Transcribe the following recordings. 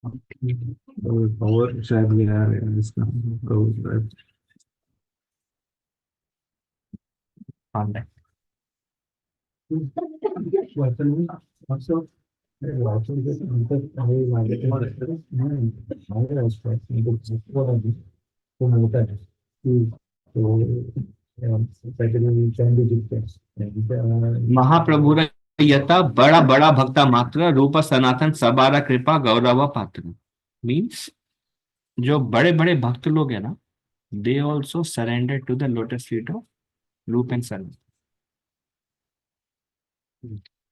और शायद ये आ रहा है इसका महाप्रभुर यथा बड़ा बड़ा भक्ता मात्र रूप सनातन सबारा कृपा गौरव पात्र। मीन्स जो बड़े बड़े भक्त लोग हैं ना, they also surrender to the lotus feet of Rupa and Sanatana.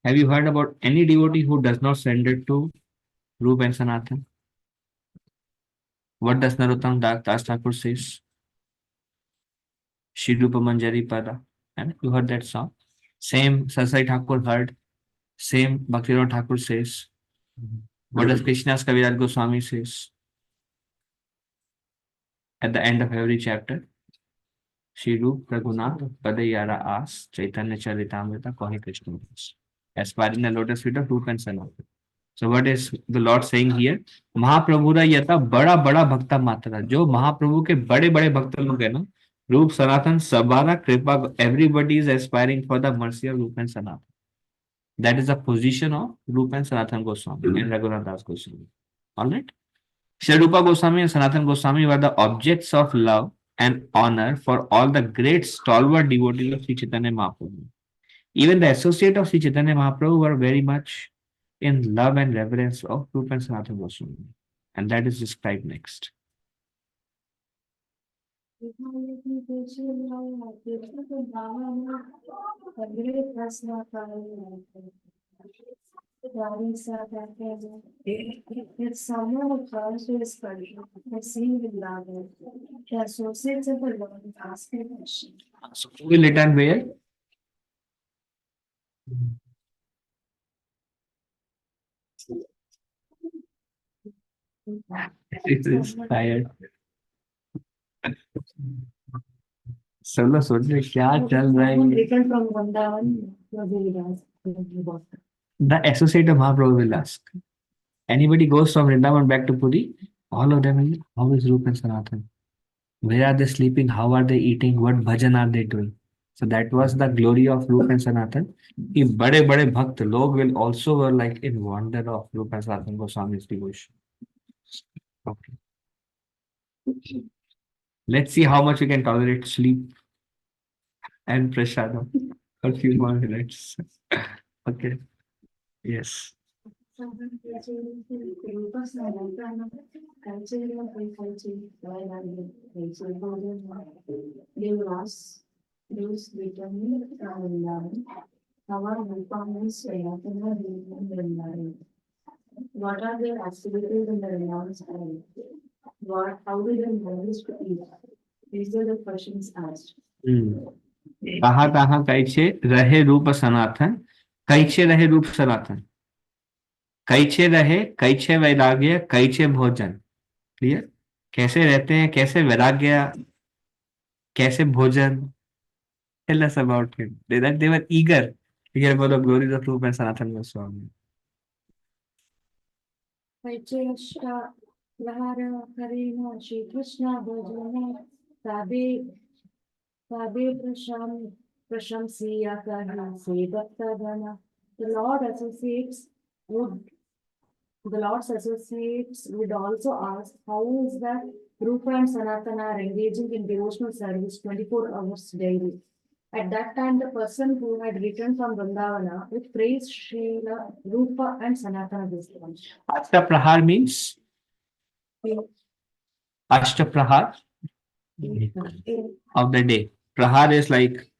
Have you heard about any devotee who does not surrender to Rupa and Sanatana? What does Narottam Das Thakur says? Shri Rupa Manjari Pada. And you heard that song. Same Sasai Thakur heard. Same Bhaktivinoda Thakur says. What does Krishna's Kaviraj Goswami says at the end of every chapter? Shri Rup Raghunath Padayara As Chaitanya Charitamrita Kahi Krishna Das. Aspiring the lotus feet of Rup and Sanatana. So what is the Lord saying here? महाप्रभु यथा बड़ा बड़ा भक्ता मात्रा, जो महाप्रभु के बड़े बड़े भक्त लोग हैं ना, रूप सनातन सबारा कृपा, everybody is aspiring for the mercy of Rup and Sanatan. That is the position of Rupa and Sanatan Goswami and Raghunath Das Goswami. All right. Sri Rupa Goswami and Sanatan Goswami were the objects of love and honor for all the great stalwart devotees of Sri Chaitanya Mahaprabhu. Even the associate of Sri Chaitanya Mahaprabhu were very much in love and reverence of Rupa and Sanatan Goswami. And that is described next. If someone who comes to his country has seen with love, the associates of the Lord ask a question. So who will return where? It is tired. चलो सोच रहे क्या चल रहा है। Return from Vrindavan, The associate of Mahaprabhu will ask. Anybody goes from Vrindavan back to Puri, all of them will, how is Rup and Sanatan? Where are they sleeping? How are they eating? What bhajan are they doing? So that was the glory of Rup and Sanatan. कि बड़े बड़े भक्त लोग will also were like in wonder of Rup and Sanatan Goswami's devotion. Okay. Let's see how much we can tolerate sleep and prasadam for a few more minutes. Okay. Yes. What are their activities in the renounced area? What, how do they manage to eat? These are the questions asked. कहाँ कहाँ कैसे रहे रूप सनातन, कैसे रहे रूप सनातन, कैसे रहे, कैसे वैराग्य, कैसे भोजन। क्लियर? कैसे रहते हैं, कैसे वैराग्य, कैसे भोजन। Tell us about him. That they were eager to hear about the glories of Rupa and Sanatan Goswami. Shri Krishna Bhajana Tabe Prashamsiya Kahi Se Bhaktagana. The Lord associates would the Lord's associates would also ask how is that Rupa and Sanatana are engaging in devotional service 24 hours daily. At that time, the person who had returned from Vrindavana would praise Srila Rupa and Sanatana Goswami. Ashtaprahar means Ashtaprahar of the day. Prahar is like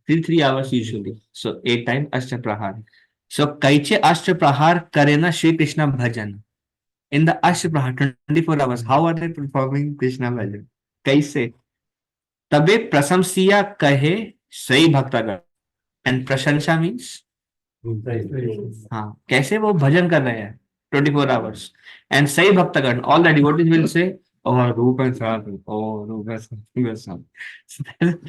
three hours usually. So 8 times Ashtaprahar. So Kaiche Ashtaprahar Karena Shri Krishna Bhajan. In the Ashtaprahar 24 hours, how are they performing Krishna Bhajan? Kaise? तबे प्रशंसिया कहे सही भक्तगण। And प्रशंसा means हाँ, कैसे वो भजन कर रहे हैं 24 आवर्स। एंड सही भक्तगण, all the devotees will say oh Rupa and Sanatan, oh Rupa and Sanatan. So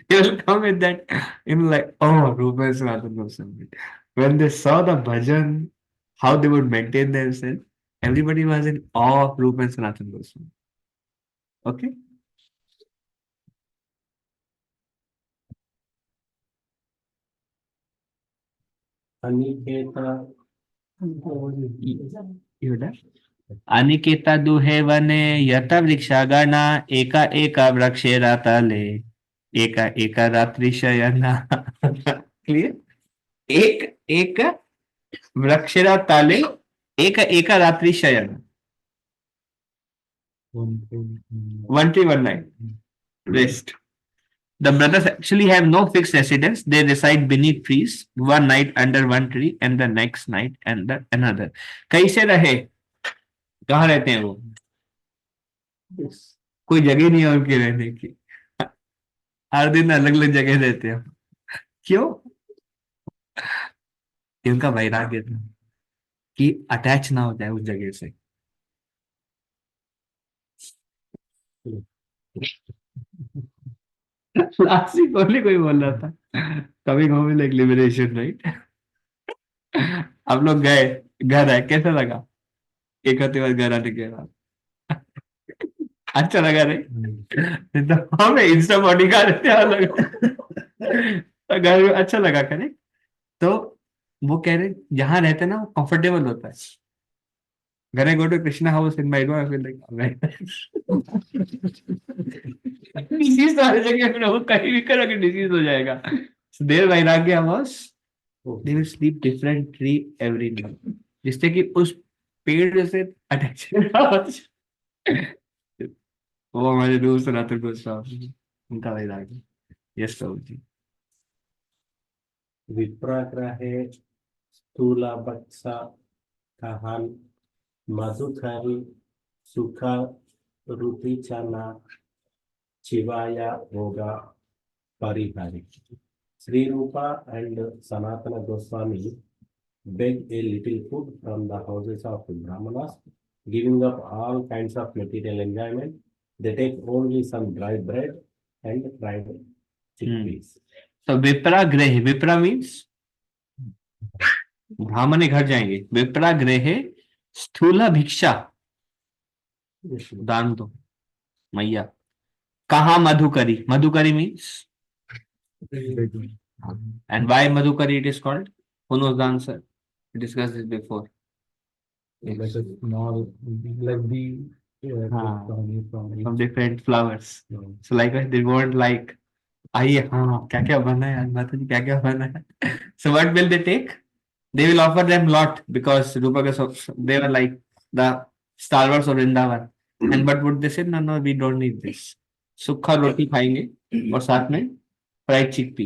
they will come with that, like, oh Rupa and Sanatan Goswami. When they saw the bhajan, how they would maintain themselves, Everybody was in awe of Rupa and Sanatana Goswami. Okay. Aniketa You heard that? Aniketa दुहे वने यत वृक्षा गणा एका एका वृक्षेरा तले एका एका रात्रि शयना क्लियर. एक एक वृक्षेरा तले एक एका रात्रि शयन. One tree, one night rest. The brothers actually have no fixed residence. They reside beneath trees, one night under one tree and the next night under another. कैसे रहे, कहाँ रहते हैं वो, कोई जगह नहीं है उनके रहने की, हर दिन अलग अलग जगह रहते हैं. क्यों? ये उनका वैराग्य था कि अटैच ना हो जाए उस जगह से. लास्ट वीक ओनली कोई बोल रहा था coming home is like liberation, right. आप लोग गए, घर आए, कैसा लगा एक हफ्ते बाद घर आने के बाद? अच्छा लगा नहीं? तो हमें इंस्टा बॉडी का लगा तो घर में अच्छा लगा करे. तो वो कह रहे जहां रहते ना वो कंफर्टेबल होता है. घर I go to Krishna house in my room, I feel like this is तो हर जगह में वो कहीं भी करोगे डिसीज हो जाएगा. So देर वैराग्य was they will sleep different tree every night, जिससे कि उस पेड़ से अटैचमेंट. वो हमारे रूह सनातन गोस्वामी उनका वैराग्य. यस प्रभु जी. विप्राग्रहे स्थूलबत्सा कहान मधुकरी सुखा रुति चना चिवाया होगा Parihari. Sri Rupa and Sanatana Goswami beg a little food from the houses of Brahmanas, giving up all kinds of material enjoyment. They take only some dry bread and fried chickpeas. तो विप्रा गृह, विप्रा means ब्राह्मण घर जाएंगे. विप्रा गृह स्थूल भिक्षा, दान दो मैया. कहा मधुकरी, मधुकरी means and why madhukari it is called? Who knows the answer? We discussed this before. Like a small, like the From different flowers. So like they won't like आइए हाँ क्या क्या बना है आज माता जी, क्या क्या बना है. So what will they take? They will offer them lot because Rupa Goswami, they were like the stalwarts of Vrindavan. And but would they say no no we don't need this. सूखा रोटी खाएंगे और साथ में fried chickpea.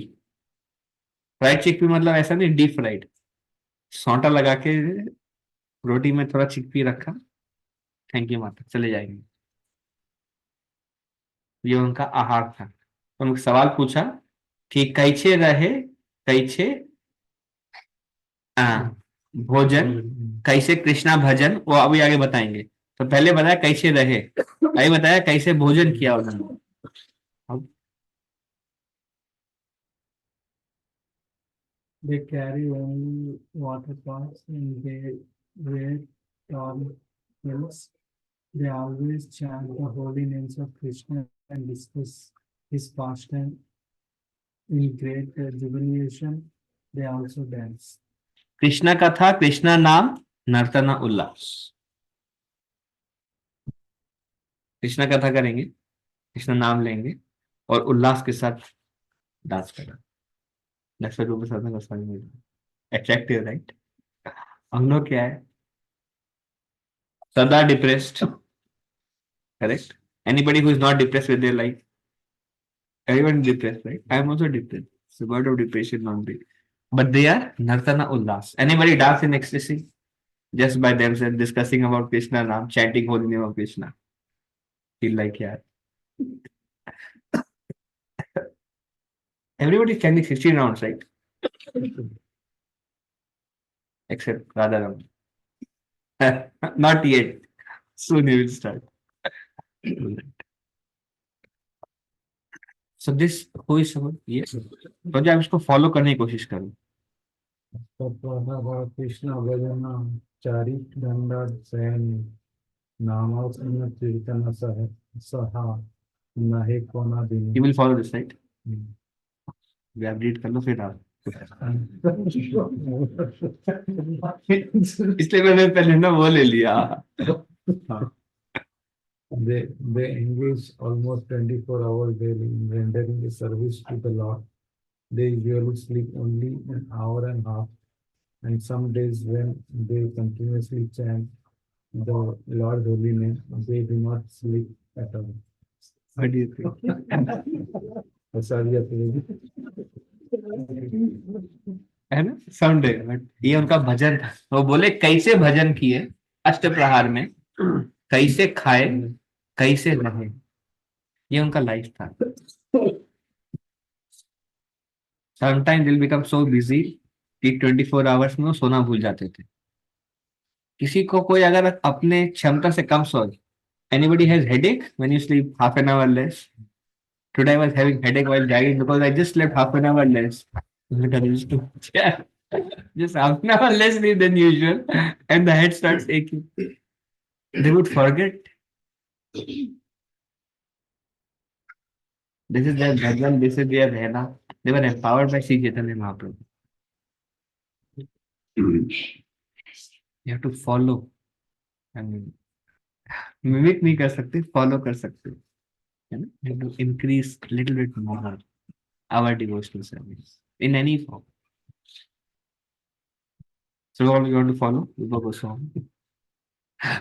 Fried chickpea मतलब ऐसा नहीं deep fried, Saunta लगा के रोटी में थोड़ा चिकपी रखा, थैंक यू माता, चले जाएंगे. ये उनका आहार था. तो उनको सवाल पूछा कि कैसे रहे, कैसे भोजन, कैसे कृष्णा भजन, वो अभी आगे बताएंगे. तो पहले बताया कैसे रहे, अभी बताया कैसे भोजन किया उन्होंने. अब they carry only water pots and they wear tall hills. They always chant the holy names of Krishna and discuss his pastime in great jubilation. They also dance. Krishna का था कृष्णा नाम नर्तना उल्लास. कृष्णा कथा करेंगे, कृष्णा नाम लेंगे और उल्लास के साथ डांस करना. दक्षिण रूप साधना गोस्वामी में अट्रैक्टिव, राइट. हम लोग क्या है सदा depressed, correct. Anybody who is not depressed with their life, everyone is depressed, right? I am also depressed. It's a word of depression only. But they are Nartana Ullas. Anybody dance in ecstasy just by themselves, discussing about Krishna Ram, chanting holy name of Krishna? Feel like yeah. Everybody is chanting 16 rounds, right? Except Radharam. Not yet. Soon you will start. So this who is someone? Yes. तो जब इसको follow करने की कोशिश करो. Krishna Bhajana Charit Danda Sen Namas in Kirtana Saha Nahe Kona You Dini. will follow this, right? We have read कर लो फिर आप इसलिए मैंने पहले ना वो ले लिया. They engage almost 24 hours daily in rendering a service to the Lord. They usually sleep only an hour and a half, and some days when they continuously chant the Lord's holy name, they do not sleep at all. What do you think? Sorry, है ना sound है but ये उनका भजन था. वो बोले कैसे भजन किए अष्ट प्रहार में, कैसे खाए, कैसे रहे. ये उनका लाइफ था. समटाइम दिल बिकम सो बिजी कि 24 आवर्स में वो सोना भूल जाते थे. किसी को कोई अगर अपने क्षमता से कम सो, anybody has headache when you sleep half an hour less? Today I was having headache while jogging because I just slept half an hour less. Yeah. Just half an hour less sleep than usual, and the head starts aching. They would forget. This is their bhajan, this is their rehna. They were empowered by Sri Chaitanya Mahaprabhu. You have to follow. I mean, mimic नहीं कर सकते, follow कर सकते हो. You know? You have to increase a little bit more our devotional service in any form. So all you want to follow Rupa Goswami.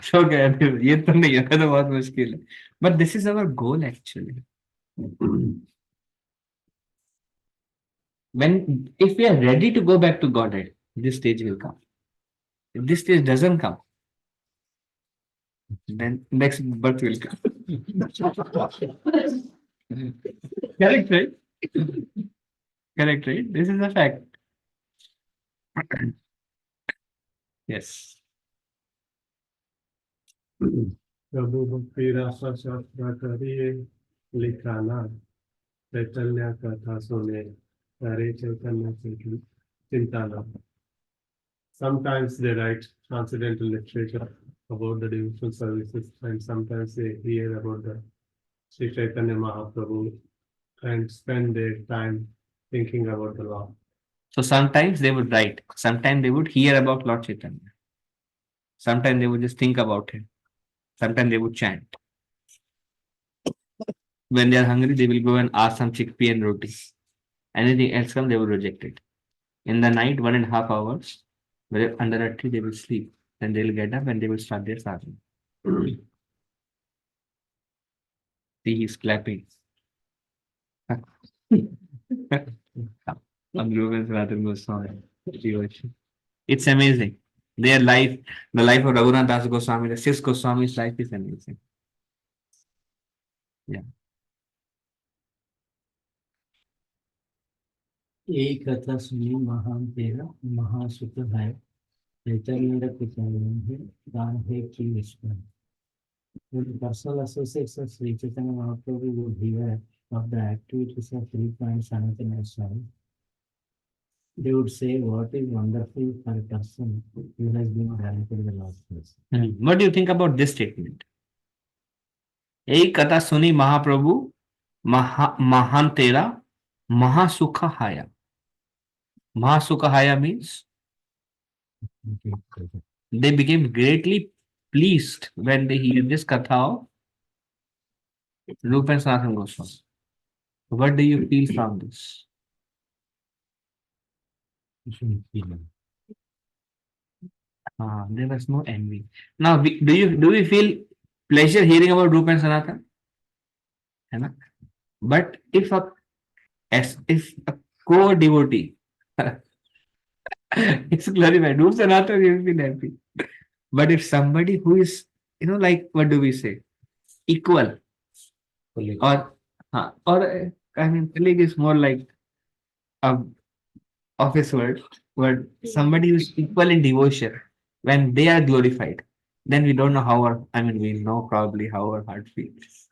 So ये तो नहीं है, तो बहुत मुश्किल है. But this is our goal actually. When if we are ready to go back to Godhead, this stage will come. If this stage doesn't come, then next birth will come. Correct, right? Correct, right? This is a fact. Yes. प्रभु भक्ति रासा शास्त्र करिए लिखाना चैतन्य कथा सुने करे चैतन्य चिंताना. Sometimes they write transcendental literature about the devotional services, and sometimes they hear about the Sri Chaitanya Mahaprabhu and spend their time thinking about the Lord. So sometimes they would write, sometimes they would hear about Lord Chaitanya, sometimes they would just think about him, sometimes they would chant. When they are hungry, they will go and ask some chickpea and roti. Anything else come, they will reject it. In the night, 1.5 hours, under a tree, they will sleep. Then they will get up and they will start their sadhana. See, he's clapping. It's amazing. Their life, the life of Raghunath Das Goswami, the 6 Goswami's life is amazing. Yeah. एक कथा सुनी महान तेरा महासुख है चैतन्य है दान है की विश्व. When personal associates of Sri Chaitanya Mahaprabhu would hear of the activities of 3 Sanatana Swami, they would say, what is wonderful for a person who has been granted the Lord's grace. What do you think about this statement? एक कथा सुनी महाप्रभु महान तेरा महासुख हाया. Mahasukha Haya means they became greatly pleased when they hear this katha of Rupa and Sanatana Goswami. What do you feel from this? There was no envy. Now, do we feel pleasure hearing about Rupa and Sanatana? But if a co-devotee is glorified, Rupa Sanatana, you will feel happy. But if somebody who is, like what do we say, equal, or I mean, colleague is more like a office word, but somebody who is equal in devotion, when they are glorified, then we don't know how we know probably how our heart feels.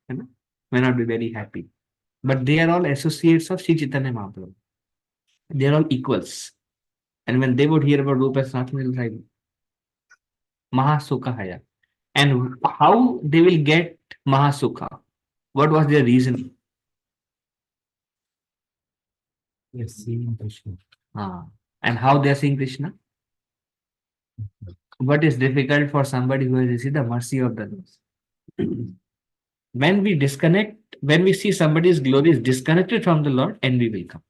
May not be very happy. But they are all associates of Sri Chaitanya Mahaprabhu. They are all equals. And when they would hear about Rupa Sanatana, it was like, Mahasukhaya. And how they will get Mahasukha? What was their reason? Yes, seeing Krishna. And how they are seeing Krishna? What is difficult for somebody who has received the mercy of the Lord? When we disconnect, when we see somebody's glory is disconnected from the Lord, envy will come.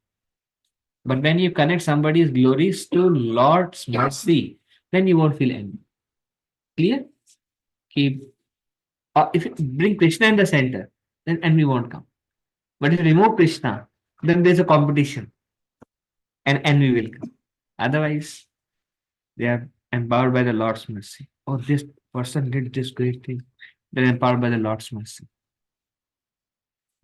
But when you connect somebody's glories to Lord's mercy, then you won't feel envy. Clear? Keep. If you bring Krishna in the center, then envy won't come. But if you remove Krishna, then there's a competition and envy will come. Otherwise, they are empowered by the Lord's mercy. Oh, this person did this great thing. They're empowered by the Lord's mercy.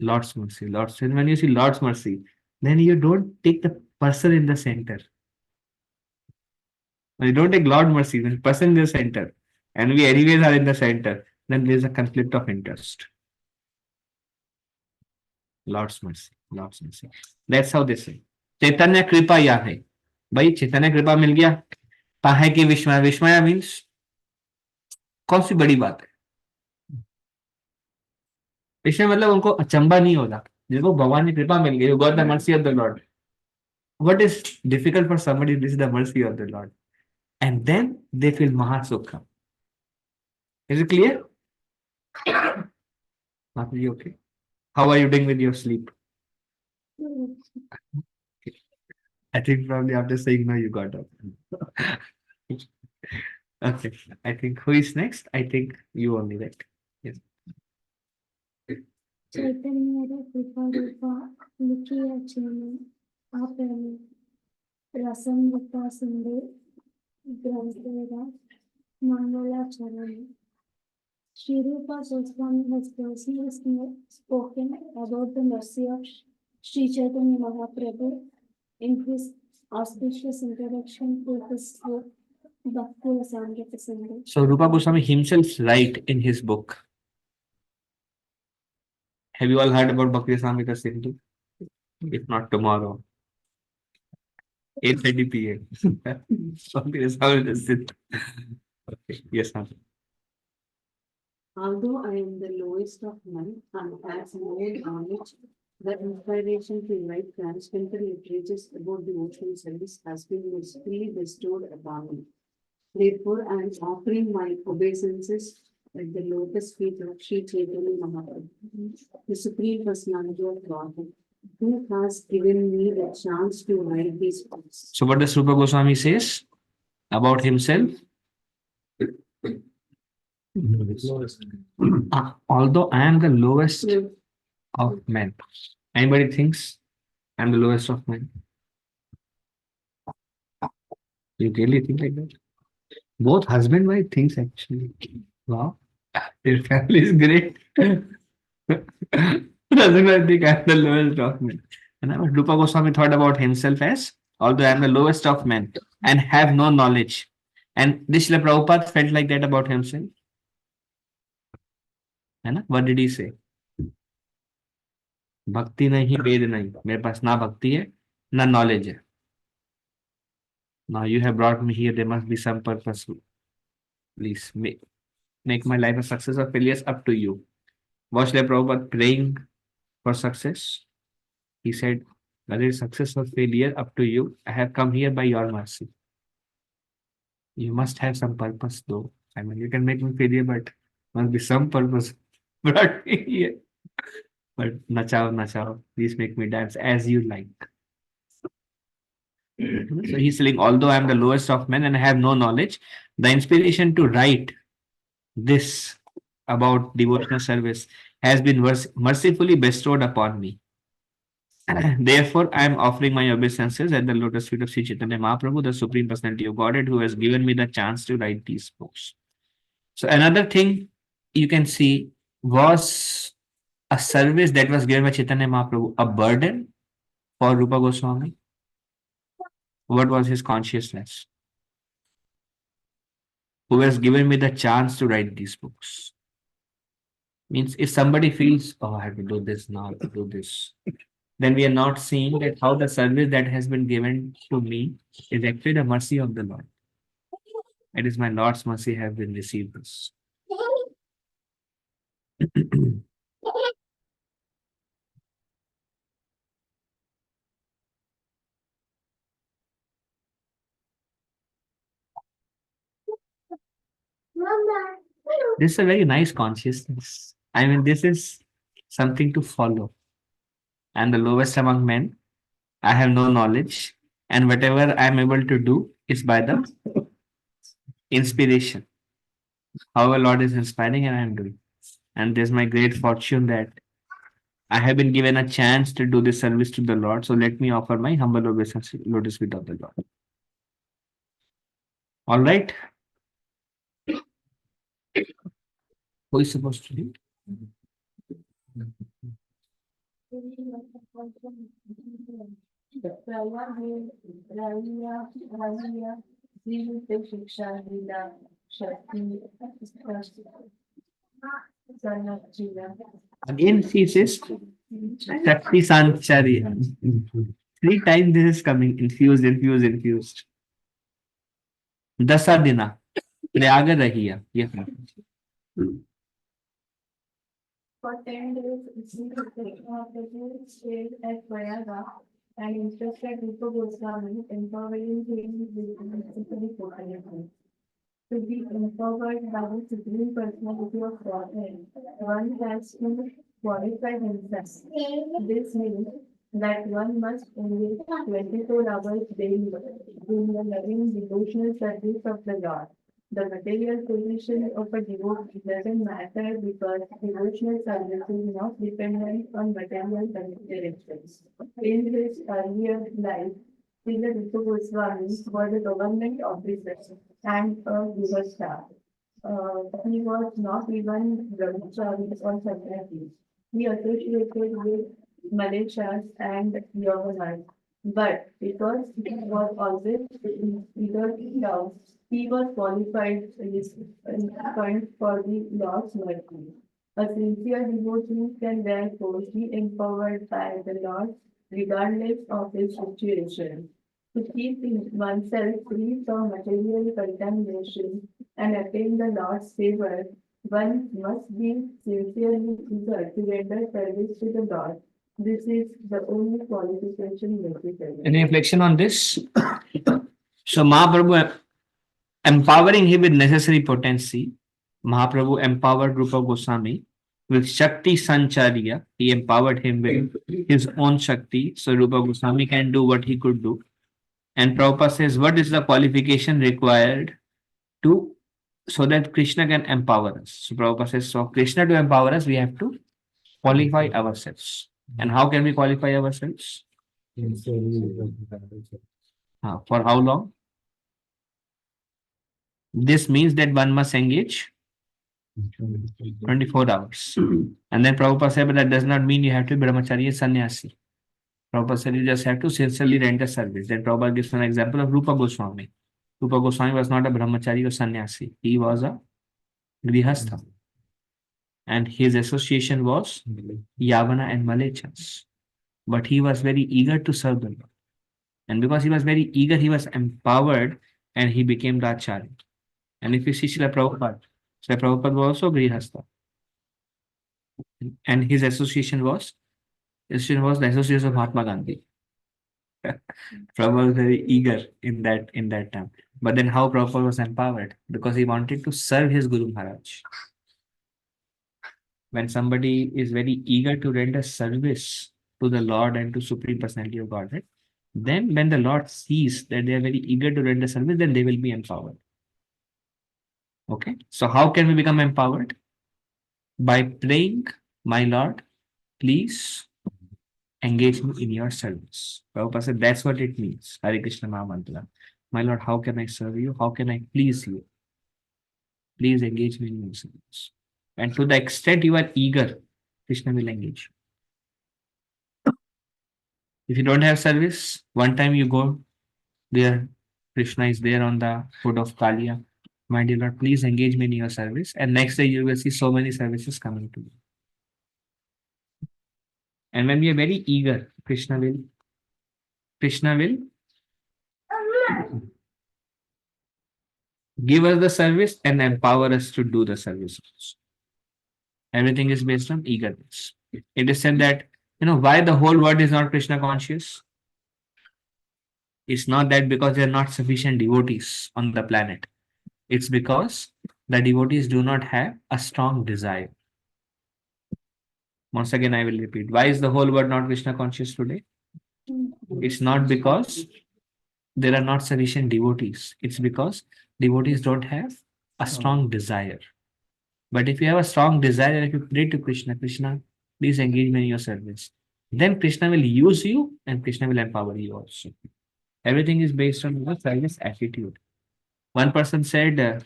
Lord's mercy, Lord's. And when you see Lord's mercy, then you don't take the person in the center. When you don't take Lord mercy, when person in the center, and we anyways are in the center, then there's a conflict of interest. Lord's mercy, Lord's mercy. That's how they say. चैतन्य कृपा या है भाई चैतन्य कृपा मिल गया काहे की विस्मय विस्मय मीन्स कौन सी बड़ी बात है विस्मय मतलब उनको अचंबा नहीं होता जिसको भगवान की कृपा मिल गई got the mercy of the Lord what is difficult for somebody this is the mercy of the Lord and then they feel mahasukha. Is it clear? Mataji, okay. How are you doing with your sleep? I think probably after saying no, you got up. Okay. I think who is next? I think you only, right? Yes. చైతన్యర కృపారూప లిఖియచేను ఆపేను రసం వికాసిందే గ్రంథేర మంగళాచరణి Sri Rupa Goswami has personally spoken about the mercy of Sri Chaitanya Mahaprabhu in his auspicious introduction to his book Bhakti Rasamrita Sindhu. So Rupa Goswami himself write in his book. Have you all heard about Bhakti Rasamrita Sindhu? If not tomorrow. 8:30 p.m. Bhakti Rasamrita Sindhu. Okay. Yes, ma'am. Although I am the lowest of men and have no knowledge, the inspiration to write transcendental literatures about devotional service has been mercifully bestowed upon me. Therefore, I am offering my obeisances at the lotus feet of Sri Chaitanya Mahaprabhu, the Supreme Personality of Godhead, who has given me the chance to write these books. So what does Rupa Goswami says about himself? Although I am the lowest of men. Anybody thinks I am the lowest of men? You really think like that? Both husband and wife thinks actually. Wow. Their family is great. Doesn't I think I am the lowest of men? And Rupa Goswami thought about himself as although I am the lowest of men and have no knowledge. And this Srila Prabhupada felt like that about himself. है ना what did he say भक्ति नहीं वेद नहीं मेरे पास ना भक्ति है ना knowledge है now you have brought me here there must be some purpose please make my life a success or failure up to you was Srila Prabhupada praying for success he said whether it's success or failure up to you I have come here by your mercy you must have some purpose though I mean you can make me failure but must be some purpose brought me here but nachao, please make me dance as you like. So he's saying, although I am the lowest of men and I have no knowledge, the inspiration to write this about devotional service has been mercifully bestowed upon me. Therefore, I am offering my obeisances at the lotus feet of Sri Chaitanya Mahaprabhu, the Supreme Personality of Godhead, who has given me the chance to write these books. So another thing you can see was a service that was given by Chaitanya Mahaprabhu, a burden for Rupa Goswami. What was his consciousness? Who has given me the chance to write these books? Means if somebody feels, oh, I have to do this now, I have to do this, then we are not seeing that how the service that has been given to me is actually the mercy of the Lord. It is my Lord's mercy have been received this. This is a very nice consciousness. I mean, this is something to follow. And the lowest among men, I have no knowledge, and whatever I am able to do is by the inspiration. However, Lord is inspiring, and I am doing. And there's my great fortune that I have been given a chance to do this service to the Lord. So let me offer my humble obeisance, lotus feet of the Lord. All right. Who is supposed to do? Again, she says, Shakti Sancharya. 3 times this is coming, infused, infused, infused. Dasa Dina, Prayag रहिया. ये For 10 days, Sri Krishna stayed at Prayaga and instructed Rupa Goswami, empowering him with necessary qualities. To be empowered by the Supreme Personality of Godhead, one has to qualify himself. This means that one must engage 24 hours daily in the loving devotional service of the Lord. The material position of a devotee doesn't matter because devotional service is not dependent on material considerations. In his earlier life, Srila Rupa Goswami was a government officer and a Grihastha. He was not even brahmachari or sannyasi. He associated with Malaysians and Yavanas. But because he was always either down, he was qualified for the Lord's mercy. A sincere devotee can therefore be empowered by the Lord regardless of his situation. To keep oneself free from material contamination and attain the Lord's favor, one must be sincerely eager to render service to the Lord. This is the only qualification necessary. Any reflection on this? So Mahaprabhu empowering him with necessary potency. Mahaprabhu empowered Rupa Goswami with Shakti Sancharya. He empowered him with his own Shakti. So Rupa Goswami can do what he could do. And Prabhupada says, what is the qualification required to so that Krishna can empower us? So Prabhupada says, so Krishna to empower us, we have to qualify ourselves. And how can we qualify ourselves? For how long? This means that one must engage 24 hours. And then Prabhupada said, but that does not mean you have to be brahmachari and sannyasi. Prabhupada said you just have to sincerely render service. Then Prabhupada gives an example of Rupa Goswami. Rupa Goswami was not a brahmachari or sannyasi. He was a grihastha. And his association was Yavana and Malechans. But he was very eager to serve the Lord. And because he was very eager, he was empowered and he became the acharya. And if you see Srila Prabhupada was also grihastha. And his association was the association of Mahatma Gandhi. Prabhupada was very eager in that time. But then how Prabhupada was empowered? Because he wanted to serve his Guru Maharaj. When somebody is very eager to render service to the Lord and to Supreme Personality of Godhead, then when the Lord sees that they are very eager to render service, then they will be empowered. Okay, so how can we become empowered? By praying, my Lord, please engage me in your service. Prabhupada said that's what it means. Hare Krishna Maha Mantra. My Lord, how can I serve you? How can I please you? Please engage me in your service. And to the extent you are eager, Krishna will engage you. If you don't have service, one time you go there, Krishna is there on the foot of Kaliya. My dear Lord, please engage me in your service. And next day you will see so many services coming to you. And when we are very eager, Krishna will give us the service, and empower us to do the service. Everything is based on eagerness. It is said that, why the whole world is not Krishna conscious? It's not that because there are not sufficient devotees on the planet. It's because the devotees do not have a strong desire. Once again, I will repeat. Why is the whole world not Krishna conscious today? It's not because there are not sufficient devotees. It's because devotees don't have a strong desire. But if you have a strong desire, if you pray to Krishna, Krishna, please engage me in your service, then Krishna will use you and Krishna will empower you also. Everything is based on the service attitude. One person said,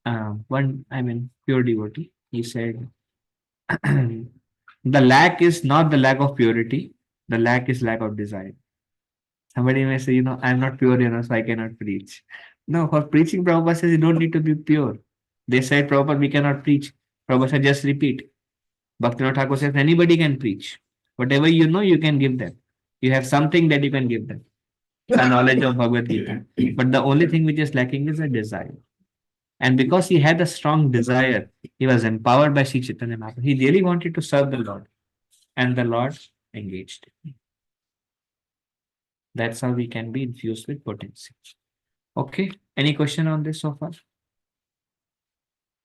pure devotee, he said, the lack is not the lack of purity, the lack is lack of desire. Somebody may say, I'm not pure enough, so I cannot preach. No, for preaching, Prabhupada says you don't need to be pure. They said, Prabhupada, we cannot preach. Prabhupada said, just repeat. Bhaktivinoda Thakur says, anybody can preach. Whatever you know, you can give them. You have something that you can give them. The knowledge of Bhagavad Gita. But the only thing which is lacking is a desire. And because he had a strong desire, he was empowered by Sri Chaitanya Mahaprabhu. He really wanted to serve the Lord. And the Lord engaged him. That's how we can be infused with potency. Okay. Any question on this so far?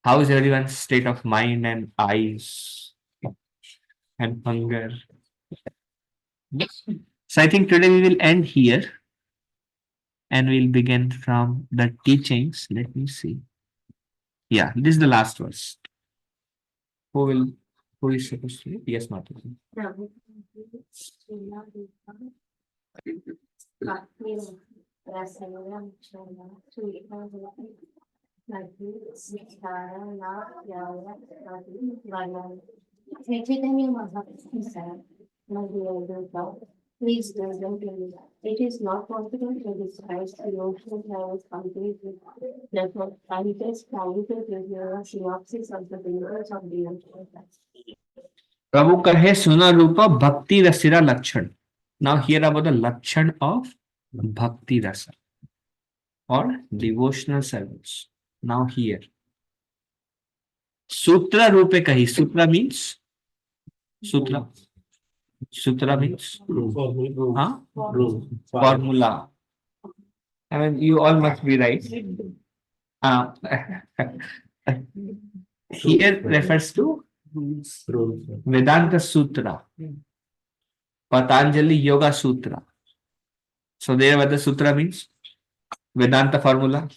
How is everyone's state of mind and eyes and hunger? So I think today we will end here and we'll begin from the teachings. Let me see. Yeah, this is the last verse. Who is supposed to? Yes, Mataji. Please listen to me. It is not possible to describe the emotional levels completely. Therefore, I will just try to give you a synopsis of the figures of the emotional. प्रभु कहे सुना रूप भक्ति रसिरा लक्षण. Now here about the lakshan of bhakti rasa or devotional service. Now here. Sutra rupe kahi. Sutra means? Sutra. Sutra means? Huh? Formula. I mean, you all must be right. Here refers to Vedanta Sutra, Patanjali Yoga Sutra. So there what the sutra means? Vedanta formula.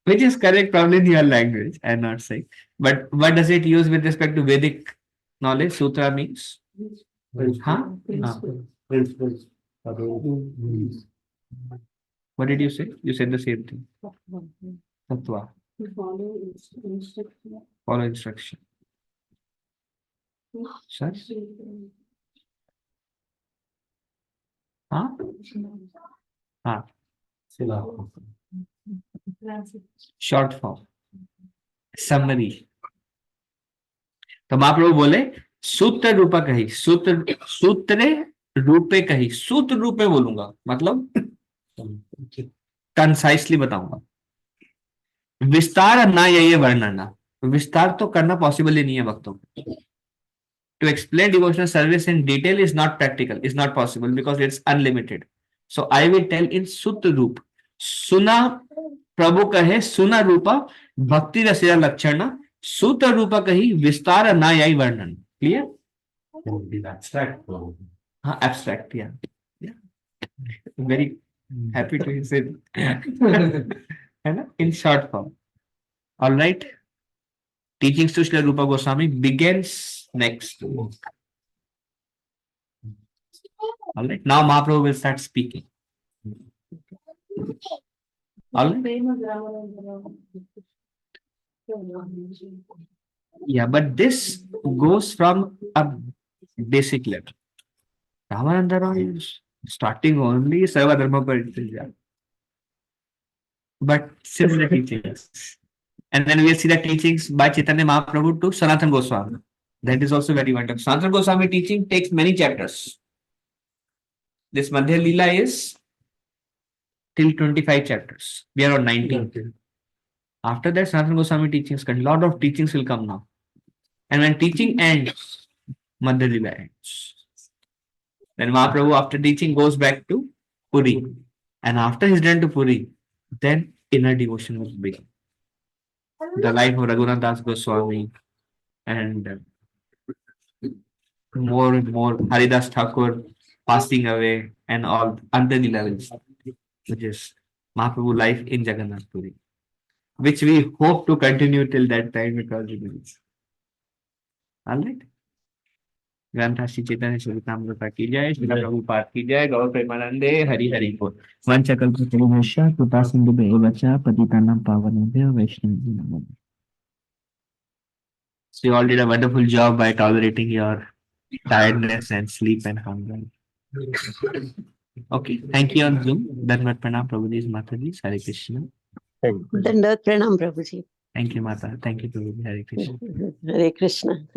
Which is correct probably in your language, I'm not saying. But what does it use with respect to Vedic knowledge? Sutra means? Huh? Principles. What did you say? You said the same thing. Tattva. Follow instruction. Follow instruction. Sir? Huh? Huh. Short form. Summary. तो महाप्रभु बोले सूत्र रूपा कही. सूत्रे रूपे कही. सूत्र रूपे बोलूंगा मतलब कंसाइसली बताऊंगा. विस्तार ना ये वर्णना. विस्तार तो करना पॉसिबल ही नहीं है भक्तों को. To explain devotional service in detail is not practical, is not possible because it's unlimited. So I will tell in Sutra Roop. Suna Prabhu kahe Suna Rupa Bhakti Rasya Lakshana Sutra Rupa kahi Vistara na yai Varnan. Clear? Abstract. Abstract, yeah. Very happy to say in short form. All right. Teachings to Srila Rupa Goswami begins next. All right. Now Mahaprabhu will start speaking. All right. Yeah, but this goes from a basic level. Ramananda Roy is starting only Sarva Dharma Parityaga. But similar teachings. And then we'll see the teachings by Chaitanya Mahaprabhu to Sanatana Goswami. That is also very wonderful. Sanatana Goswami teaching takes many chapters. This Madhya Leela is till 25 chapters. We are on 19. After that, Sanatana Goswami teachings, a lot of teachings will come now. And when teaching ends, Madhya Lila ends. Then Mahaprabhu, after teaching, goes back to Puri. And after he's done to Puri, then inner devotion will begin. The life of Raghunath Das Goswami and more and more Haridas Thakur passing away and all under the levels, which is Mahaprabhu life in Jagannath Puri, which we hope to continue till that time because it is. All right. Grantha Shri Chaitanya Charitamrita की जय, श्रील प्रभुपाद की जय, गौर प्रेमानंदे हरि हरि बोल। वंशकल्पतरुभ्यश्च कृपा सिन्धुभ्येव च पतितानां पावनेभ्यो वैष्णवेभ्यो नमो नमः। So you all did a wonderful job by tolerating your tiredness and sleep and hunger. Okay, thank you on Zoom. Dhanvat Pranam Prabhuji, Mataji, Hare Krishna. Dandavat Pranam Prabhuji. Thank you, Mata. Thank you, Prabhuji. Hare Krishna. Hare Krishna.